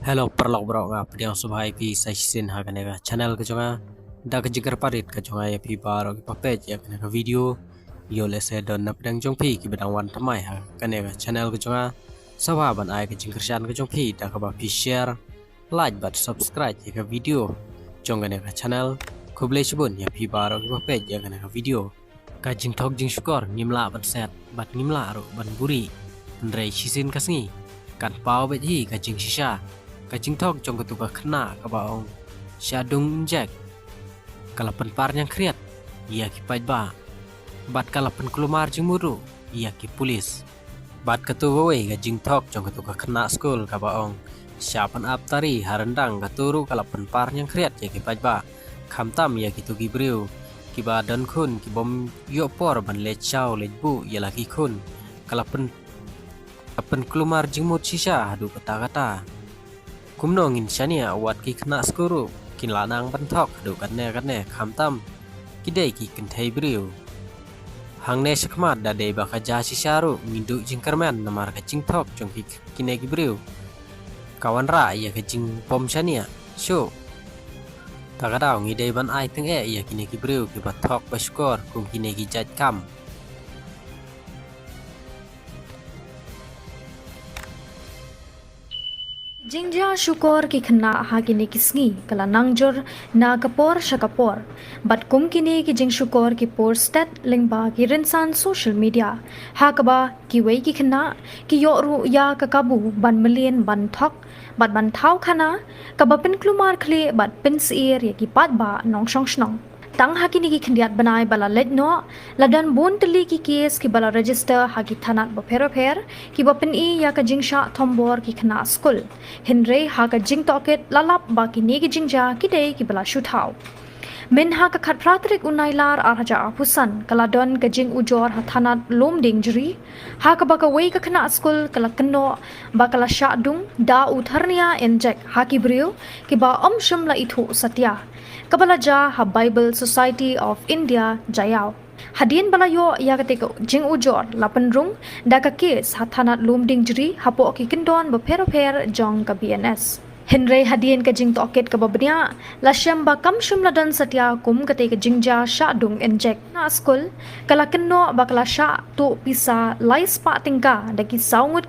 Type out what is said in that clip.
Hello perlok bro nga pediang subhai pi saisin ha kanega channel ke jonga da ke jigar parit ke jonga ya pi baro ki papet ya kanega video yo lese don na pedang jong pi ki bedang wan tamai ha kanega channel ke jonga sawa ban ai ke jing kyrshan ke jong pi da ka ba pi share like but subscribe ya ke video jong kanega channel khublei shibun ya pi baro ki papet ya kanega video ka jing thok jing shukor ngimla ban set bat ngimla ro ban buri ndrei chisin kasngi kan pau bet hi ka jing shisha kacing thok jong ketuka khynnah ka baong syadung jack kalapan par yang kriat iaki paidbah bat kalapan klumar jing muru iaki pulis bat ketuwa we kacing thok jong ketuka khynnah skul ka baong syapan aptari harendang katuru kalapan par yang kriat iaki paidbah khamtam iaki tu gibriu kiba don khun kibom Mawphor ban le chau le bu yalaki khun kalapan klumar jing mut shisha hadu kata-kata kumno ngin shania wat ki khynnah skuru kin lanang banthok du katne khamtam kidei ki kynthei briu hangne shakmat da dei baka ja shisharu ngindu jing kyrmen namar ka jing thok jong ki kine ki briu kawan ra ya ka jing pom shania sho tagadao ngi dei ban ai tyngeh ya kine ki briu ki bathok bashkor kum kine ki jaj kam Jingja syukor ki khynnah ha kini kisngi kala nangjor na kapor shakapor bat kum kini ki jing syukor ki por stat lingba ki rinsan social media ha kaba ki wei ki khynnah ki yoru ya kakabu ban million ban thok bat ban thaw khana kaba pen klumar khle bat pen sir ya ki paidbah nong shong shnong tang hakini ki khindiat banai bala letno ladan bon tali ki case ki bala register ha ki thanat ba pher ki bapen I ya ka jingsha thombor ki khynnah skul hinre ha ka jing toket lalap ba ki ne ki jingja ki dei ki bala shuthaw min ha ka khat pratrik unailar arhaja apusan kaladon ka jing ujor ha thanat lamjingShai ha ka ba ka wei ka khynnah skul kala kanno ba kala shadung da utharnia enjek ha ki brio ki ba sham la ithu satya kabala ja ha Bible Society of India jayao hadin balayo ya kate ko jing ujor lapan rung da ka case ha thanat lamjingShai ha po ki kindon ba pher jong ka BNS Henry hadien ka jing toket ka babnya lasham ba kam shum ladan satya kum kate ka jingja sha dung enjek na skul kala kenno ba kala sha to pisa lais pa tingka da ki saungut